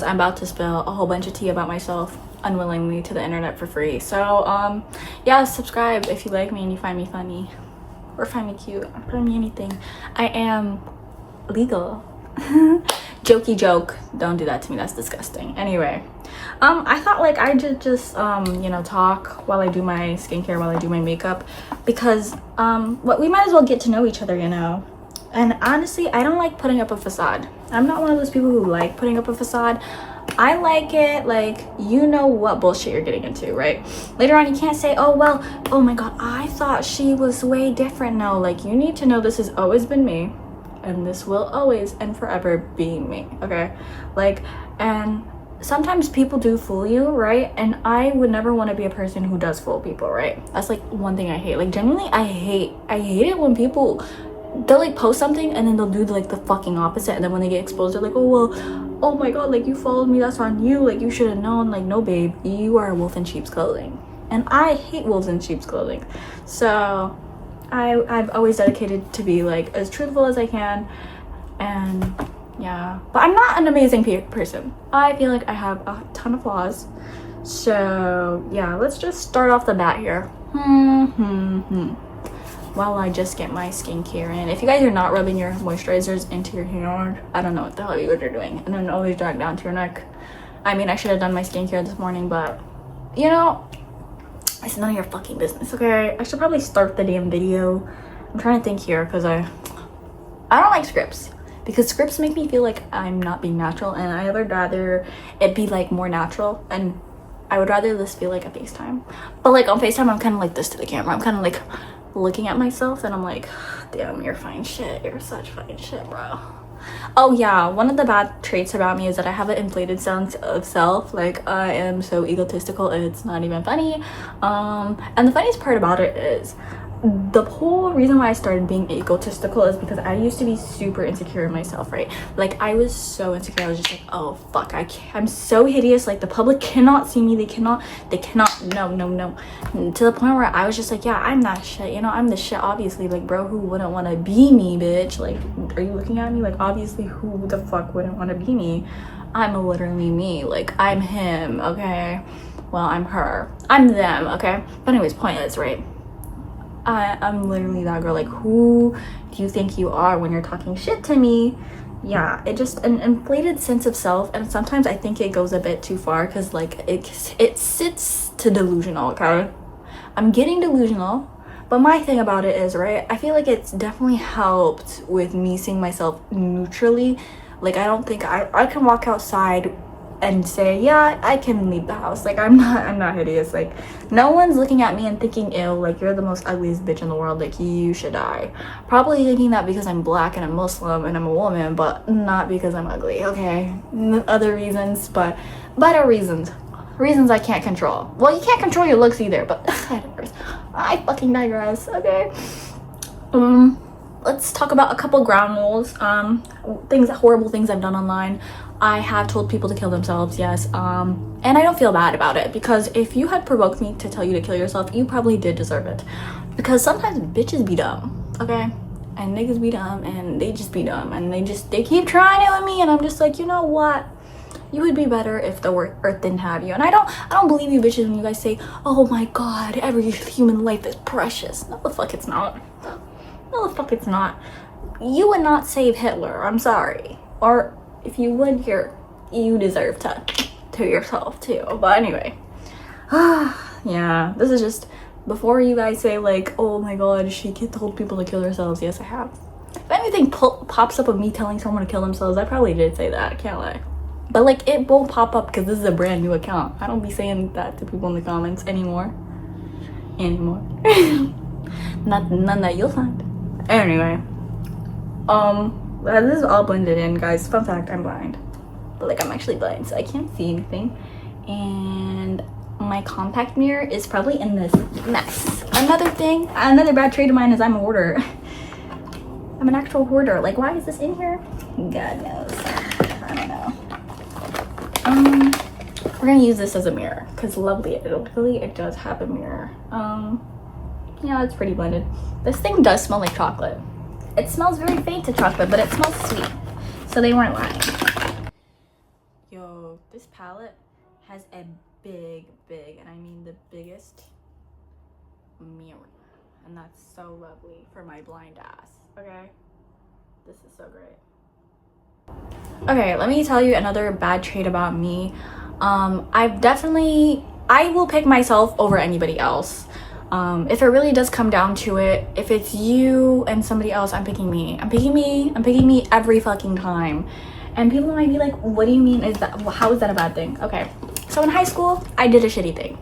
I'm about to spill a whole bunch of tea about myself unwillingly to the internet for free. So yeah, subscribe if you like me and you find me funny or find me cute, find me anything. I am legal. Jokey joke, don't do that to me, that's disgusting. Anyway, I thought like I just you know, talk while I do my skincare, while I do my makeup, because what we might as well get to know each other, you know. And honestly, I don't like putting up a facade. I'm not one of those people who like putting up a facade. I like it like you know what bullshit you're getting into, right? Later on you can't say, oh well, oh my god, I thought she was way different. No, like you need to know this has always been me and this will always and forever be me, okay? Like, and sometimes people do fool you, right? And I would never want to be a person who does fool people, right? That's like one thing I hate. Like genuinely, I hate it when people, they'll like post something and then they'll do like the fucking opposite, and then when they get exposed they're like, oh well, oh my god, like you followed me, that's on you, like you should have known. Like no babe, you are a wolf in sheep's clothing, and I hate wolves in sheep's clothing. So I've always dedicated to be like as truthful as I can, and yeah, but I'm not an amazing person. I feel like I have a ton of flaws. So yeah, let's just start off the bat here. While I just get my skincare in. If you guys are not rubbing your moisturizers into your hair, I don't know what the hell you guys are doing, and then always drag down to your neck. I mean, I should have done my skincare this morning, but you know, it's none of your fucking business, okay? I should probably start the damn video. I'm trying to think here because I don't like scripts, because scripts make me feel like I'm not being natural, and I would rather it be like more natural, and I would rather this feel like a FaceTime. But like on FaceTime I'm kind of like this to the camera. I'm kind of like looking at myself and I'm like, damn, you're fine shit, you're such fine shit, bro. Oh yeah, one of the bad traits about me is that I have an inflated sense of self. Like I am so egotistical, it's not even funny. And the funniest part about it is the whole reason why I started being egotistical is because I used to be super insecure in myself, right? Like I was so insecure. I was just like, oh fuck, I'm so hideous, like the public cannot see me, they cannot, no, to the point where I was just like, yeah, I'm that shit, you know, I'm the shit, obviously. Like bro, who wouldn't want to be me, bitch? Like, are you looking at me? Like obviously, who the fuck wouldn't want to be me? I'm literally me, like I'm him, okay? Well, I'm her, I'm them, okay? But anyways, pointless, right? I'm literally that girl. Like who do you think you are when you're talking shit to me? Yeah, it just an inflated sense of self, and sometimes I think it goes a bit too far because like it sits to delusional, okay? I'm getting delusional, but my thing about it is, right, I feel like it's definitely helped with me seeing myself neutrally. Like I don't think I can walk outside and say, yeah, I can leave the house. Like I'm not hideous. Like no one's looking at me and thinking, ew, like you're the most ugliest bitch in the world, like you should die. Probably thinking that because I'm black and I'm Muslim and I'm a woman, but not because I'm ugly, okay? Other reasons, but better reasons I can't control. Well, you can't control your looks either, but I fucking digress, okay? Let's talk about a couple ground rules. Horrible things I've done online. I have told people to kill themselves, yes, and I don't feel bad about it, because if you had provoked me to tell you to kill yourself, you probably did deserve it. Because sometimes bitches be dumb, okay? And niggas be dumb, and they just be dumb, and they keep trying it with me, and I'm just like, you know what? You would be better if the earth didn't have you. And I don't believe you bitches when you guys say, oh my god, every human life is precious. No the fuck it's not. No the fuck it's not. You would not save Hitler, I'm sorry. Or if you would, you deserve to yourself too. But anyway, yeah, this is just before you guys say like, oh my god, she told people to kill themselves. Yes, I have. If anything pops up of me telling someone to kill themselves, I probably did say that, I can't lie. But like it won't pop up because this is a brand new account. I don't be saying that to people in the comments anymore. None that you'll find. Anyway, this is all blended in, guys. Fun fact, I'm blind. But like I'm actually blind, so I can't see anything. And my compact mirror is probably in this mess. Another bad trait of mine is I'm a hoarder. I'm an actual hoarder. Like, why is this in here? God knows. I don't know. We're gonna use this as a mirror because luckily it does have a mirror. Yeah, it's pretty blended. This thing does smell like chocolate. It smells very faint to chocolate, but it smells sweet. So they weren't lying. Yo, you, this palette has a big, and I mean the biggest mirror. And that's so lovely for my blind ass, okay? This is so great. Okay, let me tell you another bad trait about me. I will pick myself over anybody else. If it really does come down to it, if it's you and somebody else, I'm picking me. I'm picking me every fucking time. And people might be like, what do you mean? How is that a bad thing? Okay, so in high school, I did a shitty thing.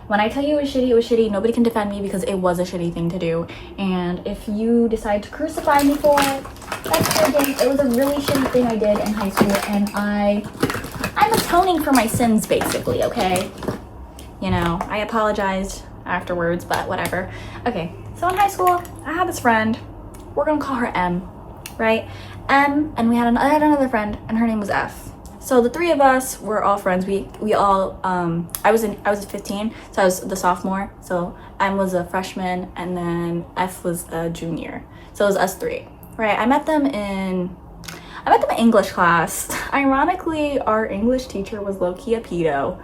When I tell you it was shitty, nobody can defend me because it was a shitty thing to do. And if you decide to crucify me for it, that's your thing. It was a really shitty thing I did in high school, and I'm atoning for my sins, basically, okay? You know, I apologized afterwards, but whatever. Okay, so in high school, I had this friend. We're gonna call her M, right? M, and I had another friend, and her name was F. So the three of us were all friends. We all I was 15, so I was the sophomore. So M was a freshman, and then F was a junior. So it was us three, right? I met them in English class. Ironically, our English teacher was low-key a pedo.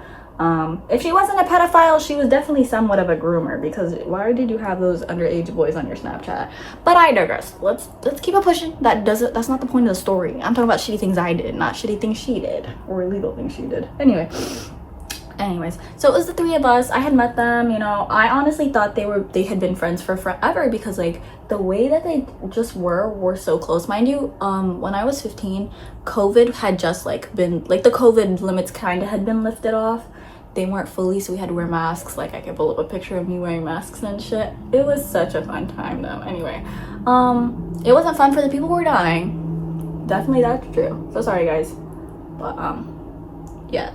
If she wasn't a pedophile, she was definitely somewhat of a groomer, because why did you have those underage boys on your Snapchat? But I digress. Let's keep it pushing. That's not the point of the story. I'm talking about shitty things I did, not shitty things she did, or illegal things she did. Anyways, so it was the three of us. I had met them, you know. I honestly thought they had been friends for forever, because like the way that they just were so close. Mind you, when I was 15, COVID had just like been like, the COVID limits kind of had been lifted off. They weren't fully, so we had to wear masks. Like, I could pull up a picture of me wearing masks and shit. It was such a fun time though. Anyway, it wasn't fun for the people who were dying. Definitely, that's true. So sorry guys, but yeah.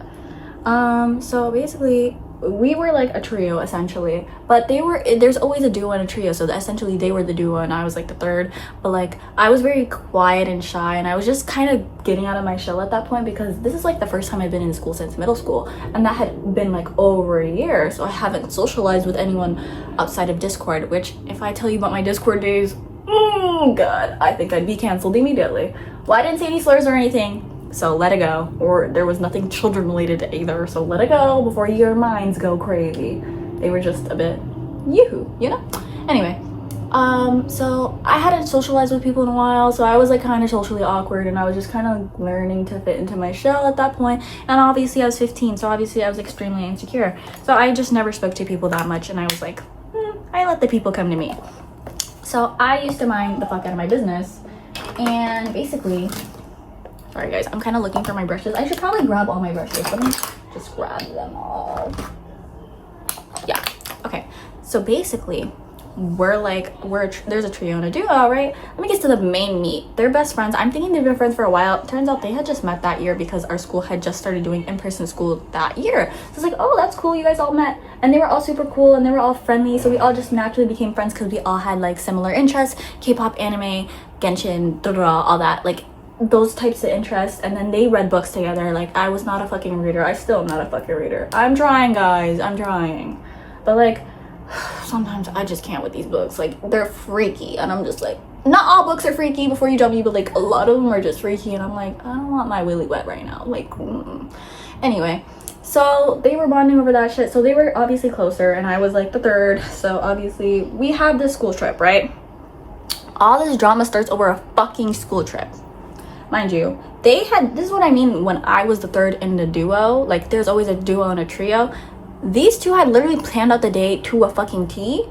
So basically we were like a trio essentially, but there's always a duo and a trio, so essentially they were the duo and I was like the third. But like, I was very quiet and shy, and I was just kind of getting out of my shell at that point, because this is like the first time I've been in school since middle school, and that had been like over a year, so I haven't socialized with anyone outside of Discord, which if I tell you about my Discord days, oh god, I think I'd be canceled immediately. Well, I didn't say any slurs or anything, so let it go. Or there was nothing children related to either, so let it go before your minds go crazy. They were just a bit yoo-hoo, you know? Anyway, so I hadn't socialized with people in a while, so I was like kind of socially awkward, and I was just kind of learning to fit into my shell at that point. And obviously I was 15, so obviously I was extremely insecure, so I just never spoke to people that much, and I was like, I let the people come to me. So I used to mind the fuck out of my business, and basically, sorry guys, I'm kind of looking for my brushes. I should probably grab all my brushes. Let me just grab them all. Yeah, okay. So basically, there's a trio and a duo, right? Let me get to the main meat. They're best friends. I'm thinking they've been friends for a while. Turns out they had just met that year, because our school had just started doing in-person school that year. So it's like, oh, that's cool, you guys all met. And they were all super cool, and they were all friendly, so we all just naturally became friends because we all had like similar interests: K-pop, anime, Genshin, all that, like those types of interests. And then they read books together. Like, I was not a fucking reader. I still am not a fucking reader. I'm trying, guys, I'm trying, but like, sometimes I just can't with these books. Like, they're freaky, and I'm just like, not all books are freaky before you jump me, but like a lot of them are just freaky, and I'm like, I don't want my willy wet right now, like, Anyway, so they were bonding over that shit, so they were obviously closer, and I was like the third. So obviously we had this school trip, right? All this drama starts over a fucking school trip. Mind you, this is what I mean when I was the third in the duo. Like, there's always a duo and a trio. These two had literally planned out the day to a fucking T,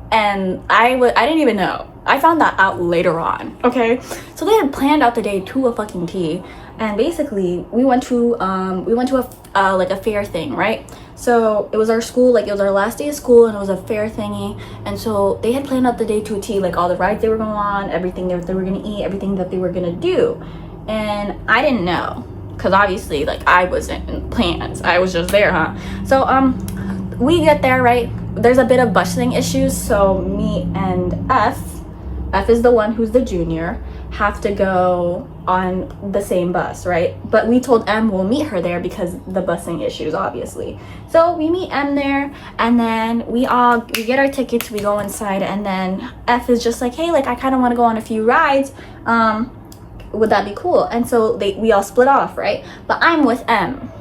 and I didn't even know. I found that out later on, okay? So they had planned out the day to a fucking T, and basically we went to a fair thing, right? So it was our school, like, it was our last day of school, and it was a fair thingy, and so they had planned out the day to a T, like all the rides they were going on, everything that they were gonna eat, everything that they were gonna do. And I didn't know, because obviously, like, I wasn't in plans. I was just there, huh? So we get there, right? There's a bit of busing issues, so me and F is the one who's the junior, have to go on the same bus, right? But we told M we'll meet her there because the busing issues, obviously. So we meet M there, and then we get our tickets, we go inside, and then F is just like, hey, like, I kind of want to go on a few rides. would that be cool? And so we all split off, right? But I'm with M,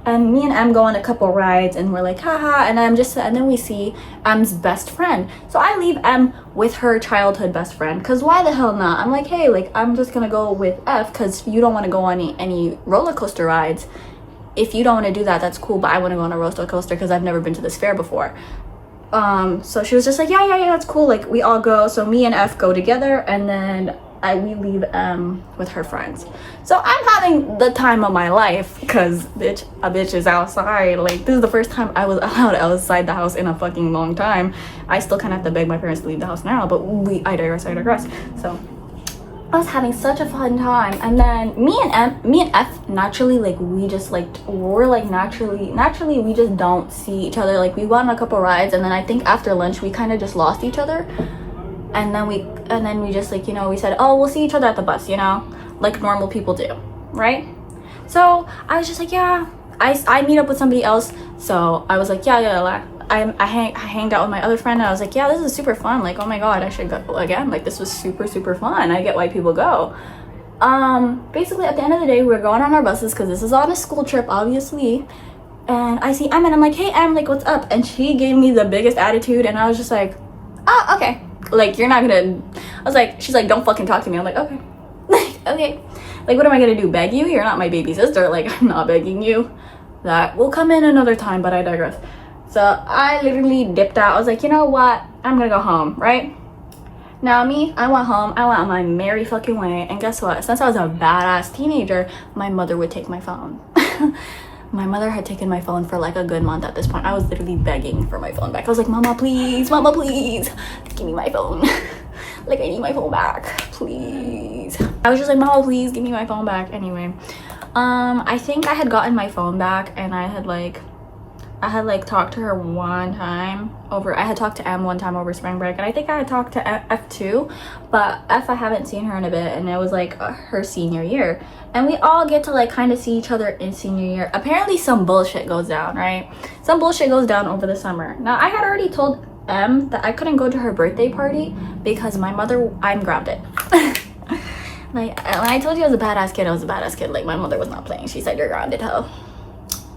and me and M go on a couple rides, and we're like, haha, and then we see M's best friend. So I leave M with her childhood best friend, because why the hell not? I'm like, hey, like, I'm just gonna go with F, because you don't want to go on any roller coaster rides. If you don't want to do that, that's cool, but I want to go on a roller coaster because I've never been to this fair before. So she was just like, yeah, that's cool, like, we all go. So me and F go together, and then we leave M with her friends. So I'm having the time of my life, because a bitch is outside. Like, this is the first time I was allowed outside the house in a fucking long time. I still kind of have to beg my parents to leave the house now, but I digress. So I was having such a fun time. And then me and F naturally, like, we just like, we're like naturally we just don't see each other. Like, we went on a couple rides, and then I think after lunch we kind of just lost each other. And then we just, like, you know, we said, oh, we'll see each other at the bus, you know, like normal people do, right? So I was just like, yeah, I meet up with somebody else. So I was like, yeah. I hanged out with my other friend, and I was like, yeah, this is super fun. Like, oh my god, I should go again. Like, this was super, super fun. I get why people go. Basically, at the end of the day, we're going on our buses, because this is on a school trip, obviously. And I see Em, and I'm like, hey, Em, like, what's up? And she gave me the biggest attitude, and I was just like, oh, okay. Like, you're not gonna, I was like, she's like, don't fucking talk to me. I'm like, okay. Okay. Like, what am I gonna do, beg you? You're not my baby sister. Like, I'm not begging you. That will come in another time, but I digress. So I literally dipped out. I was like, you know what? I'm gonna go home, right? Now me, I went home. I went on my merry fucking way. And guess what? Since I was a badass teenager, my mother would take my phone. My mother had taken my phone for like a good month at this point. I was literally begging for my phone back. I was like, mama, please, give me my phone. Like, I need my phone back, please. I was just like, mama, please give me my phone back. Anyway, I think I had gotten my phone back, and I had talked to her one time over, I had talked to M one time over spring break, and I think I had talked to F too, but F, I haven't seen her in a bit, and it was like her senior year, and we all get to like kind of see each other in senior year. Apparently some bullshit goes down, right? Some bullshit goes down over the summer. Now, I had already told M that I couldn't go to her birthday party because I'm grounded. Like, when I told you I was a badass kid, like, my mother was not playing. She said, you're grounded, ho.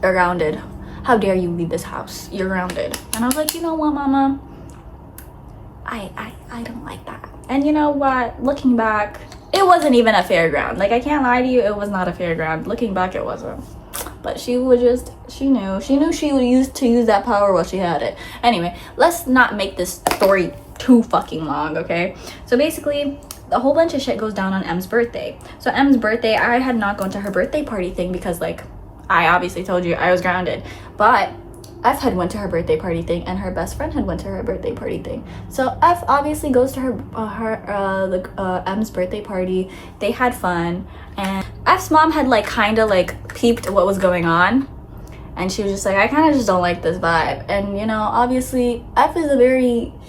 You're grounded. How dare you leave this house? You're grounded. And I was like, you know what, mama? I don't like that. And you know what? Looking back, it wasn't even a fairground. Like, I can't lie to you, it was not a fairground. Looking back, it wasn't. But she knew she would use that power while she had it. Anyway, let's not make this story too fucking long, okay? So basically, a whole bunch of shit goes down on M's birthday. So M's birthday, I had not gone to her birthday party thing because, like, I obviously told you I was grounded, but F had went to her birthday party thing, and her best friend had went to her birthday party thing. So F obviously goes to M's birthday party. They had fun, and F's mom had like kind of like peeped what was going on, and she was just like, I kind of just don't like this vibe. And you know, obviously F is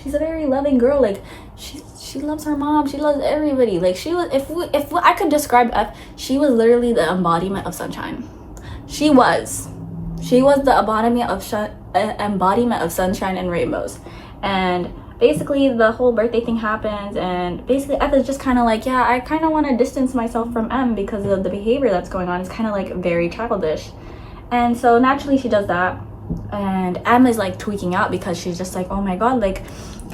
she's a very loving girl. Like, she loves her mom, she loves everybody. Like, she was, if I could describe F, she was literally the embodiment of sunshine. She was the embodiment of sunshine and rainbows. And basically the whole birthday thing happens, and basically F is just kind of like, yeah, I kind of want to distance myself from M because of the behavior that's going on. It's kind of like very childish. And so naturally she does that, and M is like tweaking out because she's just like, oh my god, like,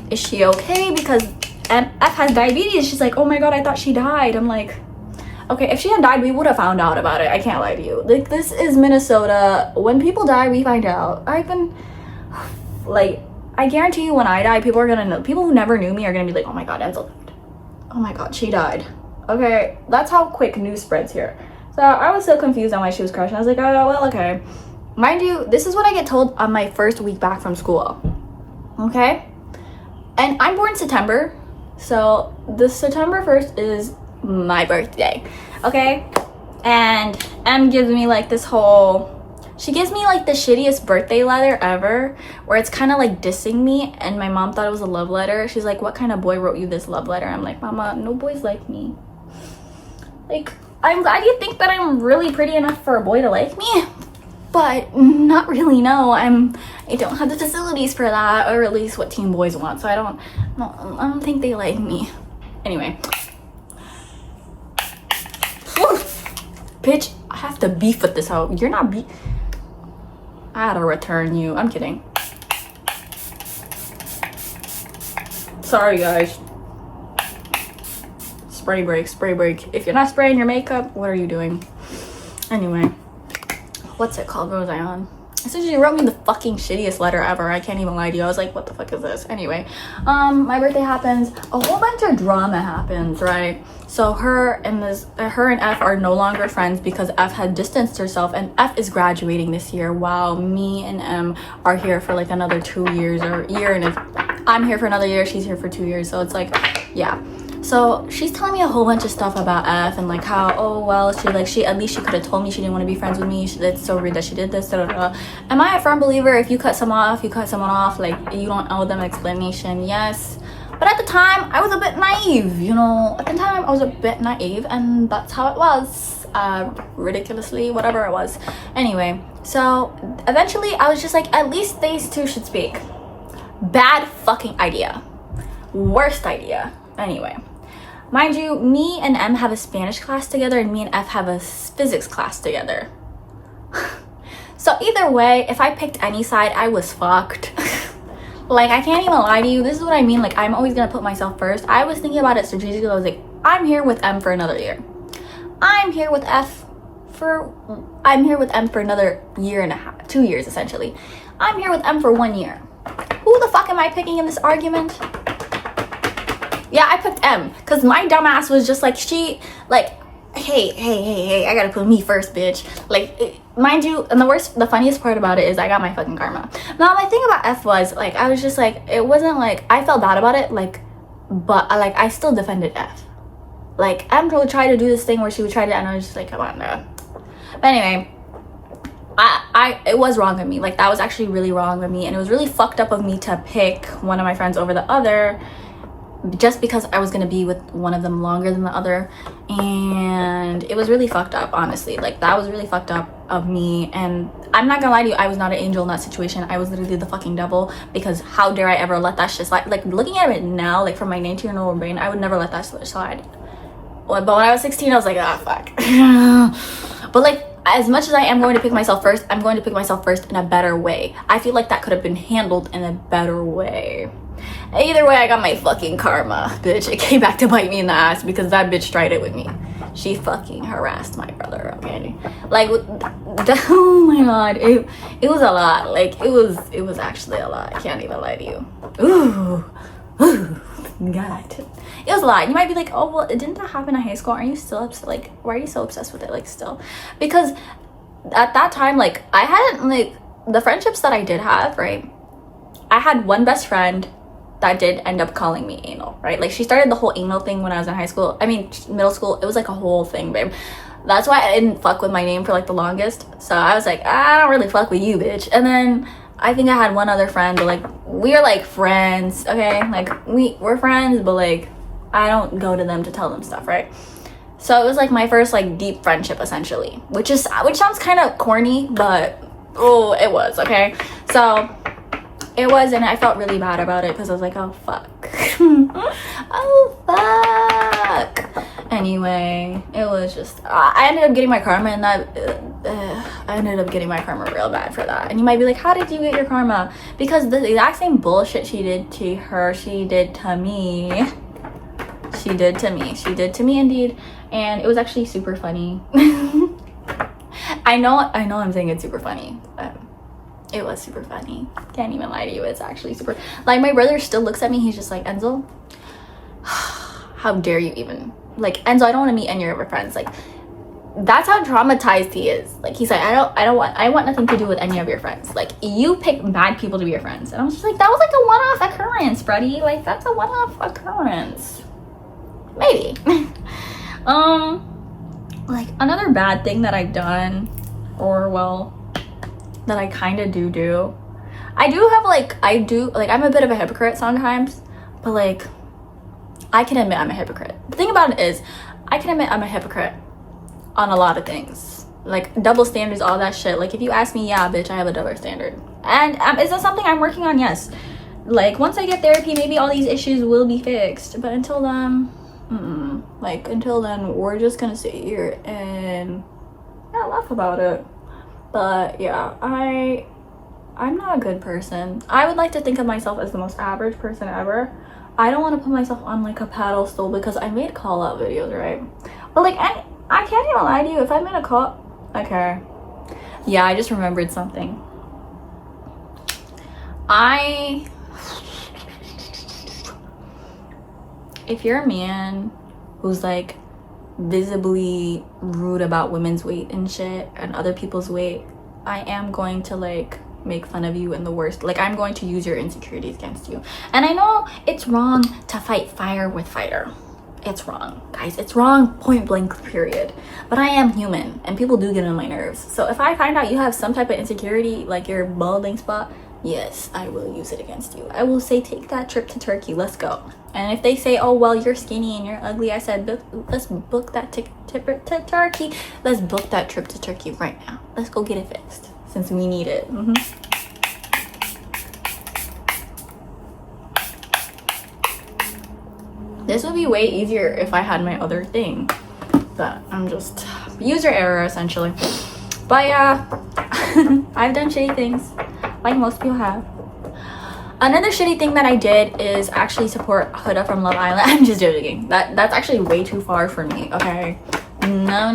is she okay? Because F has diabetes. She's like, oh my god, I thought she died. I'm like, okay, if she had died, we would have found out about it. I can't lie to you. Like, this is Minnesota. When people die, we find out. I guarantee you when I die, people are gonna know. People who never knew me are gonna be like, oh my god, Enzo died. Oh my god, she died. Okay, that's how quick news spreads here. So I was so confused on why she was crushing. I was like, oh, well, okay. Mind you, this is what I get told on my first week back from school. Okay? And I'm born September. So the September 1st is my birthday, okay? And M gives me like this whole, she gives me like the shittiest birthday letter ever, where it's kind of like dissing me, and my mom thought it was a love letter. She's like, what kind of boy wrote you this love letter? I'm like, mama, no boys like me. Like, I'm glad you think that I'm really pretty enough for a boy to like me, but not really. No, I don't have the facilities for that, or at least what teen boys want, so I don't think they like me. Anyway, Bitch, I have to beef with this hoe. You're not I had to return you. I'm kidding. Sorry, guys. Spray break, spray break. If you're not spraying your makeup, what are you doing? Anyway, what's it called? What was I on? Essentially, she wrote me the fucking shittiest letter ever. I can't even lie to you. I was like, what the fuck is this? Anyway, my birthday happens. A whole bunch of drama happens, right? So her and F are no longer friends because F had distanced herself, and F is graduating this year while me and M are here for like another 2 years or year. And if I'm here for another year, she's here for 2 years. So it's like, yeah. So she's telling me a whole bunch of stuff about F and like how, oh well, she at least she could have told me she didn't want to be friends with me. It's so weird that she did this. Da, da, da. Am I a firm believer if you cut someone off, you cut someone off, like you don't owe them an explanation? Yes. But at the time, I was a bit naive, you know. At the time, I was a bit naive, and that's how it was. Ridiculously, whatever it was. Anyway, so eventually, I was just like, at least these two should speak. Bad fucking idea. Worst idea. Anyway. Mind you, me and M have a Spanish class together, and me and F have a physics class together. So either way, if I picked any side, I was fucked. Like, I can't even lie to you. This is what I mean. Like, I'm always gonna put myself first. I was thinking about it strategically. I was like, I'm here with M for another year. I'm here with M for another year and a half, 2 years essentially. I'm here with M for 1 year. Who the fuck am I picking in this argument? Yeah, I picked M because my dumbass was just like, hey, I gotta put me first, bitch. Like, mind you, and the funniest part about it is I got my fucking karma. Now, my thing about F was, like, I was just like, it wasn't like, I felt bad about it, like, but, like, I still defended F. Like, M would try to do this thing where she would try to, and I was just like, come on, no. But anyway, it was wrong of me. Like, that was actually really wrong of me, and it was really fucked up of me to pick one of my friends over the other, just because I was gonna be with one of them longer than the other. And it was really fucked up, honestly. Like, that was really fucked up of me, and I'm not gonna lie to you, I was not an angel in that situation. I was literally the fucking devil, because how dare I ever let that shit slide. Like, looking at it now, like, from my 19-year-old brain, I would never let that slide. But when I was 16, I was like, ah, fuck. But, like, as much as I am going to pick myself first, I'm going to pick myself first in a better way. I feel like that could have been handled in a better way. Either way, I got my fucking karma, bitch. It came back to bite me in the ass because that bitch tried it with me. She fucking harassed my brother, okay? Like, oh my god, it was a lot. Like, it was actually a lot. I can't even lie to you. Ooh, god. It was a lot. You might be like, oh, well, didn't that happen in high school? Are you still upset? Like, why are you so obsessed with it, like, still? Because at that time, like, I hadn't, like, the friendships that I did have, right? I had one best friend that did end up calling me anal, right? Like, she started the whole anal thing when I was in high school. I mean, middle school. It was like a whole thing, babe. That's why I didn't fuck with my name for like the longest. So I was like, I don't really fuck with you, bitch. And then I think I had one other friend, but like, we are like friends, okay? Like, we're friends, but like, I don't go to them to tell them stuff, right? So it was like my first like deep friendship, essentially, which sounds kind of corny, but oh, it was, okay? So it was, and I felt really bad about it because I was like, oh fuck. Oh fuck. Anyway, it was just, I ended up getting my karma, and that I ended up getting my karma real bad for that. And you might be like, how did you get your karma? Because the exact same bullshit she did to her, she did to me. She did to me indeed. And it was actually super funny. I know I'm saying it's super funny, but it was super funny. Can't even lie to you, it's actually super, like, my brother still looks at me, he's just like, Enzo, how dare you even, like, Enzo, I don't want to meet any of your friends. Like, that's how traumatized he is. Like, he's like, I want nothing to do with any of your friends. Like, you pick bad people to be your friends. And I was just like, that was like a one-off occurrence, Freddie. Like, that's a one-off occurrence. Maybe. Like, another bad thing that I've done, or well, that I kind of do. I'm a bit of a hypocrite sometimes, but like, I can admit I'm a hypocrite. The thing about it is, I can admit I'm a hypocrite on a lot of things. Like, double standards, all that shit. Like, if you ask me, yeah, bitch, I have a double standard. And is that something I'm working on? Yes. Like, once I get therapy, maybe all these issues will be fixed. But until then, until then, we're just gonna sit here and I laugh about it. But yeah, I'm not a good person. I would like to think of myself as the most average person ever. I don't want to put myself on like a pedestal because I made call out videos, right? But like I can't even lie to you, if I made a call, okay. Yeah, I just remembered something. If you're a man who's like visibly rude about women's weight and shit and other people's weight, I am going to like make fun of you in the worst. Like, I'm going to use your insecurities against you. And I know it's wrong to fight fire with fire. It's wrong, guys. It's wrong, point blank, period. But I am human and people do get on my nerves. So if I find out you have some type of insecurity, like your balding spot, yes, I will use it against you. I will say, take that trip to Turkey, let's go. And if they say, oh well, you're skinny and you're ugly, I said, let's book that trip to Turkey. Let's book that trip to Turkey right now. Let's go get it fixed since we need it. This would be way easier if I had my other thing, but I'm just user error essentially. But yeah, I've done shitty things like most people have. Another shitty thing that I did is actually support Huda from Love Island. I'm just joking. That's actually way too far for me, okay? No,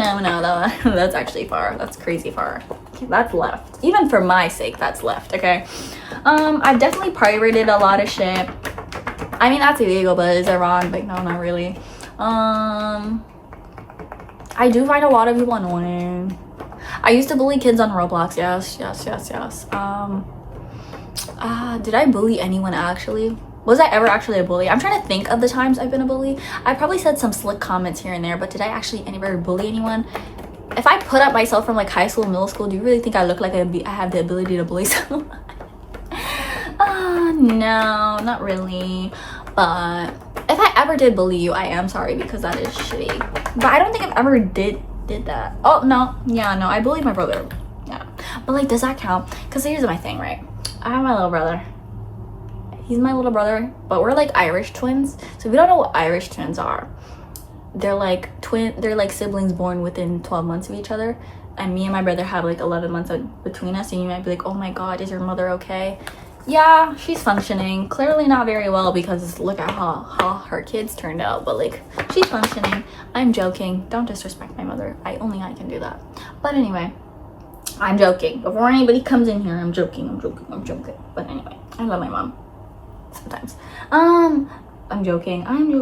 that's actually far. That's crazy far. That's left. Even for my sake, that's left, okay? I've definitely pirated a lot of shit. I mean, that's illegal, but is it wrong? Like, no, not really. I do find a lot of people annoying. I used to bully kids on Roblox. Yes. Did I bully anyone actually? Was I ever actually a bully? I'm trying to think of the times I've been a bully. I probably said some slick comments here and there, but did I actually ever bully anyone? If I put up myself from like high school, middle school, do you really think I look like I have the ability to bully someone? No, not really. But if I ever did bully you, I am sorry because that is shitty. But I don't think I've ever did that. Oh no, yeah, no, I bullied my brother. Yeah, but like, does that count? Because here's my thing, right? I have my little brother. He's my little brother, but we're like Irish twins. So if you don't know what Irish twins are, they're like siblings born within 12 months of each other. And me and my brother have like 11 months between us, and you might be like, oh my god, is your mother okay? Yeah, she's functioning. Clearly not very well because look at how her kids turned out, but like, she's functioning. I'm joking. Don't disrespect my mother. Only I can do that. But anyway, I'm joking. Before anybody comes in here, I'm joking. But anyway, I love my mom. Sometimes. I'm joking. I love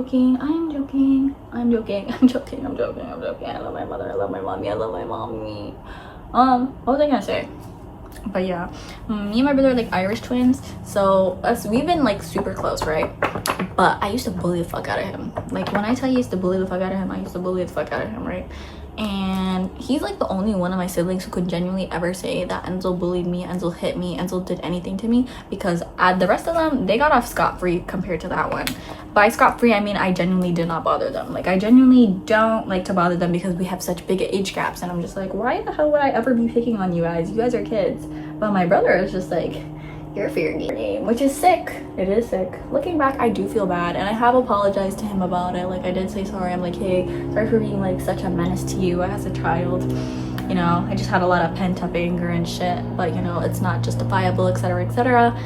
my mother. I love my mommy. What was I gonna say? But yeah, me and my brother are like Irish twins, so we've been like super close, right? But I used to bully the fuck out of him. Like, when I tell you I used to bully the fuck out of him, I used to bully the fuck out of him, right? And he's like the only one of my siblings who could genuinely ever say that Enzo bullied me, Enzo hit me, Enzo did anything to me, because the rest of them, they got off scot-free compared to that one. By scot-free, I mean I genuinely did not bother them. Like, I genuinely don't like to bother them because we have such big age gaps, and I'm just like, why the hell would I ever be picking on you guys? You guys are kids. But my brother is just like, you're fair game, which is sick. It is sick. Looking back, I do feel bad, and I have apologized to him about it. Like, I did say sorry. I'm like, hey, sorry for being like such a menace to you as a child. You know, I just had a lot of pent-up anger and shit, but you know, it's not justifiable, etc., etc.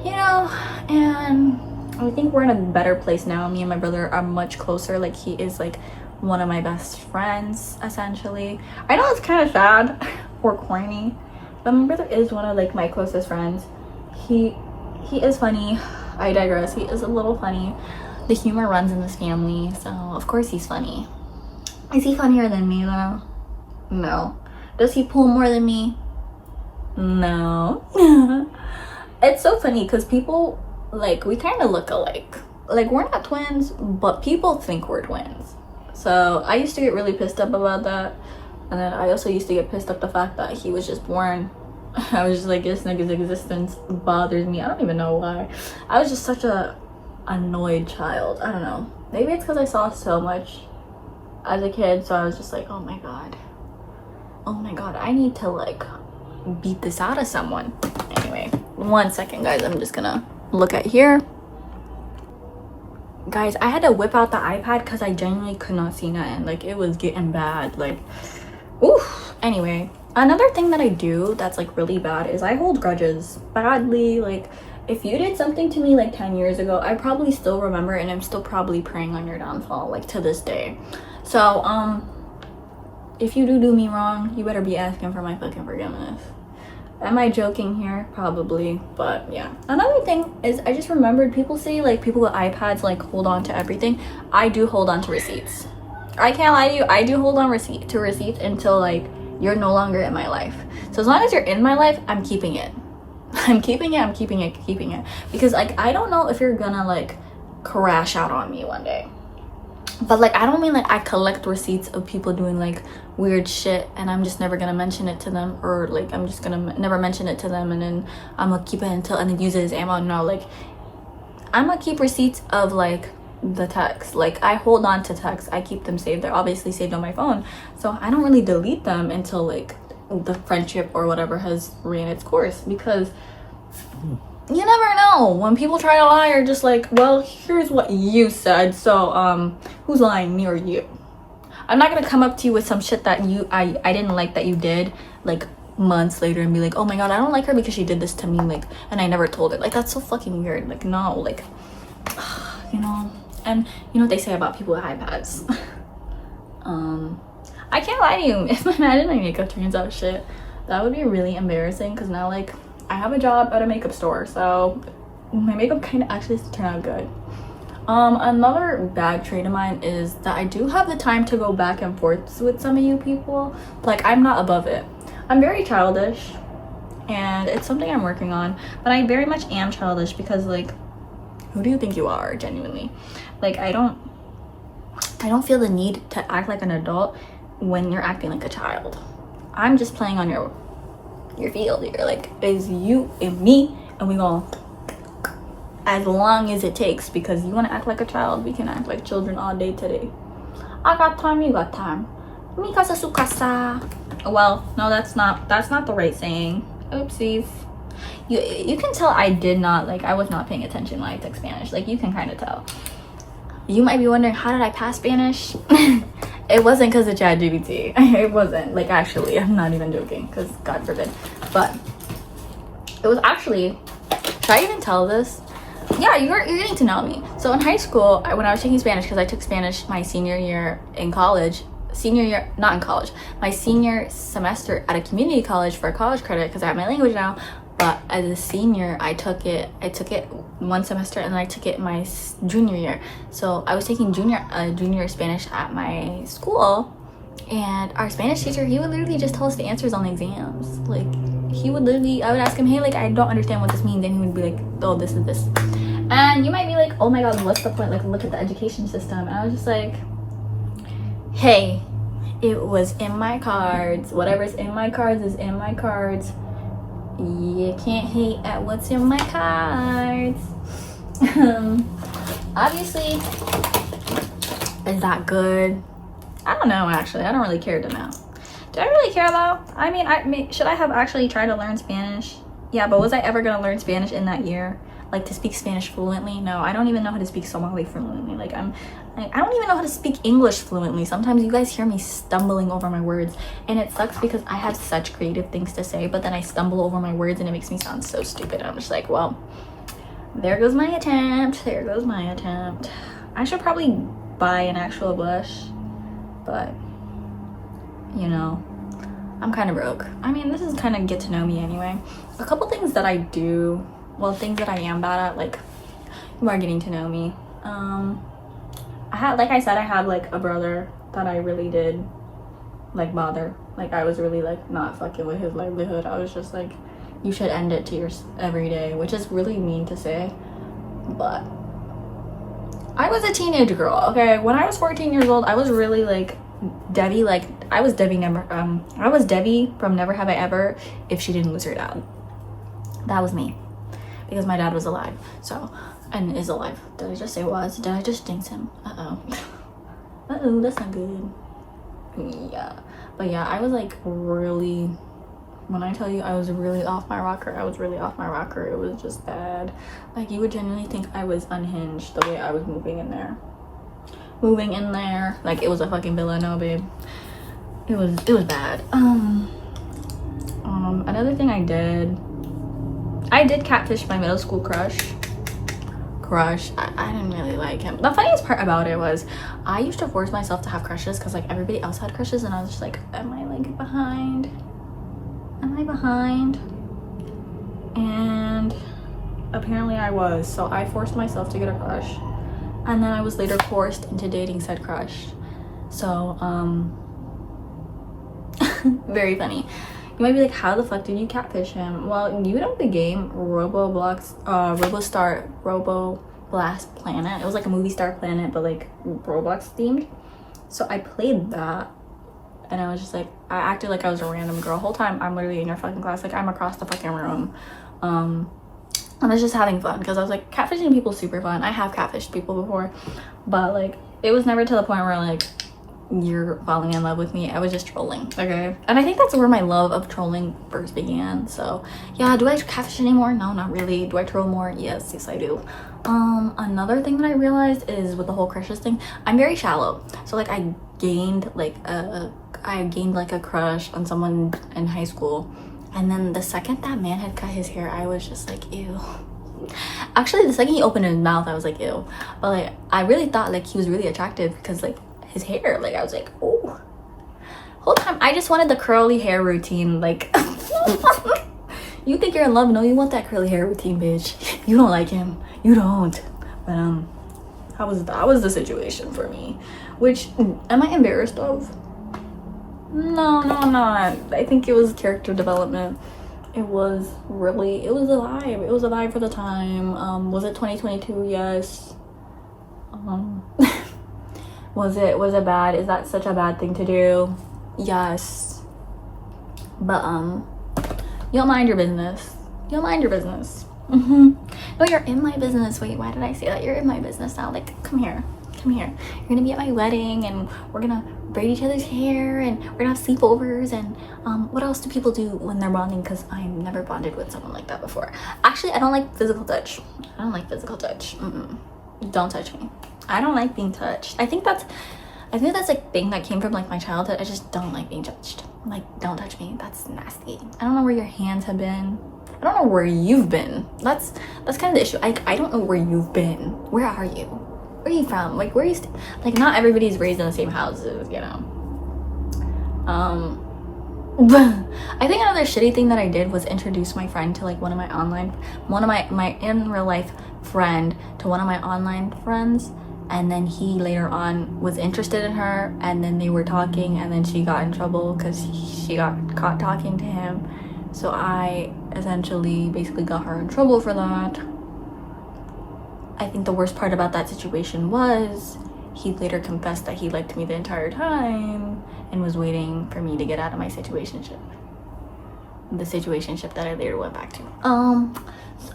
You know, and I think we're in a better place now. Me and my brother are much closer. Like, he is like one of my best friends, essentially. I know it's kind of sad or corny, but my brother is one of like my closest friends. He is funny. I digress. He is a little funny. The humor runs in this family, so of course he's funny. Is he funnier than me though? No. Does he pull more than me? No. It's so funny because people, like, we kind of look alike. Like, we're not twins, but people think we're twins. So I used to get really pissed up about that, and then I also used to get pissed up the fact that he was just born. I was just like, this nigga's existence bothers me. I don't even know why. I was just such a annoyed child. I don't know. Maybe it's because I saw so much as a kid, so I was just like, oh my god, I need to like beat this out of someone. Anyway, 1 second, guys. I'm just gonna look at here. Guys, I had to whip out the iPad because I genuinely could not see nothing. Like, it was getting bad. Like, oof. Anyway, another thing that I do that's like really bad is I hold grudges badly. Like, if you did something to me like 10 years ago, I probably still remember, and I'm still probably preying on your downfall, like to this day. So if you do me wrong, you better be asking for my fucking forgiveness. Am I joking here? Probably, but yeah. Another thing is, I just remembered, people say like people with iPads like hold on to everything. I do hold on to receipts. I can't lie to you, I do hold on to receipts until like you're no longer in my life. So as long as you're in my life, I'm keeping it. I'm keeping it. Because like, I don't know if you're gonna like crash out on me one day. But like, I don't mean like I collect receipts of people doing like weird shit and I'm just never gonna mention it to them, or like I'm just gonna never mention it to them and then I'm gonna keep it until and then use it as ammo. No, like I'm gonna keep receipts of like the texts. Like, I hold on to texts, I keep them saved. They're obviously saved on my phone, so I don't really delete them until like the friendship or whatever has ran its course, because you never know when people try to lie, or just like, well, here's what you said, so who's lying, me or you? I'm not gonna come up to you with some shit that I didn't like that you did like months later and be like, oh my god, I don't like her because she did this to me, like, and I never told her. Like, that's so fucking weird. Like, no, like, you know. And you know what they say about people with iPads. I can't lie to you, if my makeup turns out shit, that would be really embarrassing, because now like I have a job at a makeup store, so my makeup kind of actually turn out good. Another bad trait of mine is that I do have the time to go back and forth with some of you people. Like, I'm not above it. I'm very childish, and it's something I'm working on, but I very much am childish, because like, who do you think you are, genuinely? Like, I don't feel the need to act like an adult when you're acting like a child. I'm just playing on your field here. Like, it's you and me, and we gonna, as long as it takes, because you want to act like a child, we can act like children all day today. I got time, you got time. Mi casa su casa. Well, no, that's not the right saying. Oopsies. You can tell I was not paying attention when I took Spanish. Like, you can kind of tell. You might be wondering, how did I pass Spanish? It wasn't because of ChatGPT. It wasn't. Like, actually, I'm not even joking, because God forbid. But it was actually, should I even tell this? Yeah, you're getting to know me. So in high school, when I was taking Spanish, because I took Spanish my senior year in college, my senior semester at a community college for a college credit, because I have my language now. But as a senior, I took it one semester, and then I took it my junior year. So I was taking junior Spanish at my school, and our Spanish teacher, he would literally just tell us the answers on the exams. Like, I would ask him, hey, like, I don't understand what this means, and he would be like, oh, this is this. And you might be like, oh my god, what's the point? Like, look at the education system. And I was just like, hey, it was in my cards. Whatever's in my cards is in my cards. You can't hate at what's in my cards. Obviously, is that good? I don't know, actually. I don't really care to know. Do I really care though? I mean, should I have actually tried to learn Spanish? Yeah, but was I ever gonna learn Spanish in that year? Like, to speak Spanish fluently? No, I don't even know how to speak Somali fluently. Like, I don't even know how to speak English fluently. Sometimes you guys hear me stumbling over my words, and it sucks because I have such creative things to say, but then I stumble over my words and it makes me sound so stupid. I'm just like, well, there goes my attempt. I should probably buy an actual blush, but you know, I'm kind of broke. I mean, this is kind of get to know me anyway. A couple things that I do, well, things that I am bad at, like, you are getting to know me. Like I said, I had like a brother that I really did like bother. Like, I was really like not fucking with his livelihood. I was just like, you should end it to yours every day, which is really mean to say, but I was a teenage girl. Okay, when I was 14 years old, I was really like Debbie. Like, I was Debbie from Never Have I Ever if she didn't lose her dad. That was me, because my dad was alive. So, and is alive. Did I just say was? Did I just jinx him? Uh-oh, that's not good. Yeah, but yeah, I was like really, when I tell you I was really off my rocker, it was just bad. Like, you would genuinely think I was unhinged the way I was moving in there. Like, it was a fucking villa. No, babe. it was bad. Another thing I did catfish my middle school crush. I didn't really like him. The funniest part about it was I used to force myself to have crushes because like everybody else had crushes, and I was just like, am I like behind? Am I behind? And apparently I was. So I forced myself to get a crush, and then I was later forced into dating said crush. So very funny. You might be like, how the fuck did you catfish him? Well, you know the game Roblox, Roboblast Planet. It was like a movie star planet, but like Roblox themed. So I played that, and I was just like, I acted like I was a random girl. Whole time I'm literally in your fucking class, like I'm across the fucking room. And I was just having fun because I was like, catfishing people is super fun. I have catfished people before, but like it was never to the point where like you're falling in love with me. I was just trolling, okay? And I think that's where my love of trolling first began. So yeah, do I catfish anymore? No, not really. Do I troll more? Yes I do. Another thing that I realized is with the whole crushes thing, I'm very shallow. So like I gained like a crush on someone in high school, and then the second that man had cut his hair, I was just like, ew. Actually, the second he opened his mouth, I was like, ew. But like I really thought like he was really attractive because like his hair, like I was like, oh. Whole time I just wanted the curly hair routine. Like you think you're in love? No, you want that curly hair routine, bitch. You don't like him. You don't. But that was the situation for me. Which, am I embarrassed of? No, I'm not. I think it was character development. It was a vibe. It was a vibe for the time. Was it 2022? Yes. Was it bad? Is that such a bad thing to do? Yes. But you'll mind your business. You'll mind your business. No, you're in my business. Wait, why did I say that? You're in my business now. Like, come here. You're gonna be at my wedding, and we're gonna braid each other's hair, and we're gonna have sleepovers, and what else do people do when they're bonding? Because I've never bonded with someone like that before. Actually, I don't like physical touch. Don't touch me. I don't like being touched. I think that's like thing that came from like my childhood. I just don't like being touched. Like, don't touch me. That's nasty. I don't know where your hands have been. I don't know where you've been. That's kind of the issue. I don't know where you've been. Where are you? Where are you from? Like, where are you like, not everybody's raised in the same houses, you know. I think another shitty thing that I did was introduce my friend to like one of my in real life friend to one of my online friends, and then he later on was interested in her, and then they were talking, and then she got in trouble because she got caught talking to him. So I essentially basically got her in trouble for that. I think the worst part about that situation was he later confessed that he liked me the entire time and was waiting for me to get out of my situationship. The situationship that I later went back to.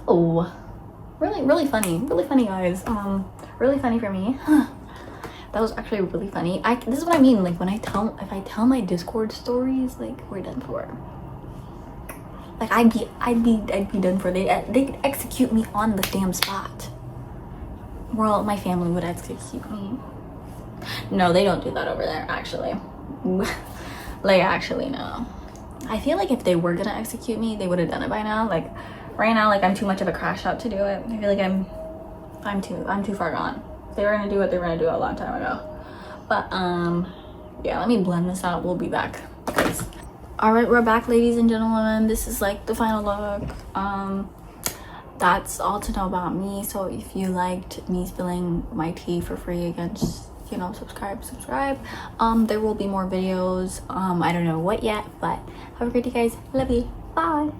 So really funny guys. Really funny for me. That was actually really funny. This is what I mean, like if I tell my Discord stories, like we're done for. Like I'd be done for. They'd execute me on the damn spot. Well, my family would execute me. No, they don't do that over there, actually. Like, actually, no. I feel like if they were gonna execute me, they would have done it by now. Like, right now, like, I'm too much of a crash out to do it. I feel like I'm too far gone. If they were gonna do it, they were gonna do it a long time ago. But, yeah, let me blend this out. We'll be back. Alright, we're back, ladies and gentlemen. This is, like, the final look. That's all to know about me. So if you liked me spilling my tea for free again, just, you know, subscribe. There will be more videos. I don't know what yet, but have a great day, guys. Love you. Bye.